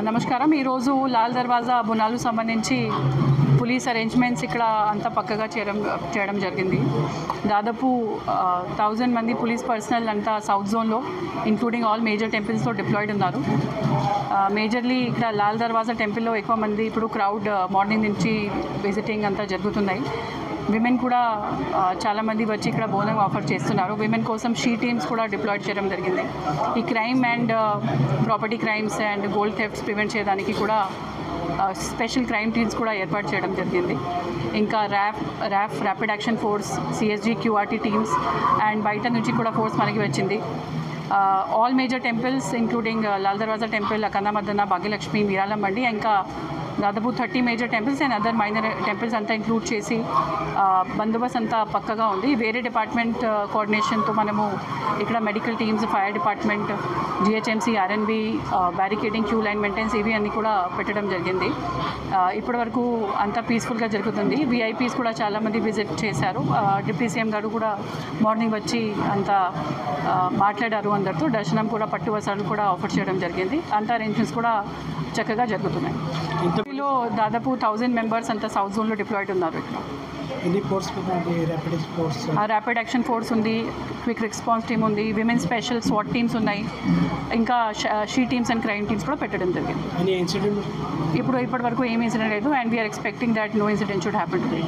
నమస్కారం. ఈరోజు లాల్ దర్వాజా బోనాలు సంబంధించి పోలీస్ అరేంజ్మెంట్స్ ఇక్కడ అంతా పక్కగా చేయడం జరిగింది. దాదాపు 1000 మంది పోలీస్ పర్సనల్ అంతా సౌత్ జోన్లో ఇంక్లూడింగ్ ఆల్ మేజర్ టెంపుల్స్లో డిప్లాయిడ్ ఉన్నారు. మేజర్లీ ఇక్కడ లాల్ దర్వాజా టెంపుల్లో ఎక్కువ మంది ఇప్పుడు క్రౌడ్ మార్నింగ్ నుంచి విజిటింగ్ అంతా జరుగుతున్నాయి. విమెన్ కూడా చాలామంది వచ్చి ఇక్కడ బోనం ఆఫర్ చేస్తున్నారు. విమెన్ కోసం షీ టీమ్స్ కూడా డిప్లాయిడ్ చేయడం జరిగింది. ఈ crime and property crimes and gold thefts prevent చేయడానికి కూడా స్పెషల్ క్రైమ్ టీమ్స్ కూడా ఏర్పాటు చేయడం జరిగింది. ఇంకా rapid action force, CSG, QRT teams and బయట నుంచి కూడా ఫోర్స్ మనకి వచ్చింది. All major temples including Lal Darwaza temple, Akkanna Madanna, Bhagyalakshmi, Miralam Mandi, ఇంకా దాదాపు 30 major temples and other minor temples అంతా ఇంక్లూడ్ చేసి బందోబస్తు అంతా పక్కగా ఉంది. వేరే డిపార్ట్మెంట్ కోఆర్డినేషన్తో మనము ఇక్కడ medical teams, fire department, GHMC, RNB, barricading, queue line maintenance ఇవి అన్నీ కూడా పెట్టడం జరిగింది. ఇప్పటి వరకు అంతా పీస్ఫుల్గా జరుగుతుంది. విఐపీస్ కూడా చాలామంది విజిట్ చేశారు. డిప్యూటీ సీఎం గారు కూడా మార్నింగ్ వచ్చి అంతా మాట్లాడారు అందరితో. దర్శనం కూడా, పట్టు వస్త్రాలు కూడా ఆఫర్ చేయడం జరిగింది. అంతా అరేంజ్మెంట్స్ కూడా చక్కగా జరుగుతున్నాయి. ఇందులో దాదాపు 1000 మెంబర్స్ అంతా సౌత్ జోన్లో డిప్లాయిడ్ ఉన్నారు. ఇక్కడ ర్యాపిడ్ యాక్షన్ ఫోర్స్ ఉంది, క్విక్ రెస్పాన్స్ టీమ్ ఉంది, విమెన్ స్పెషల్ స్వాట్ టీమ్స్ ఉన్నాయి, ఇంకా she teams and crime teams కూడా పెట్టడం జరిగింది. ఇప్పటి వరకు ఏం ఇన్సిడెంట్ లేదు and we're expecting that no incident should happen today.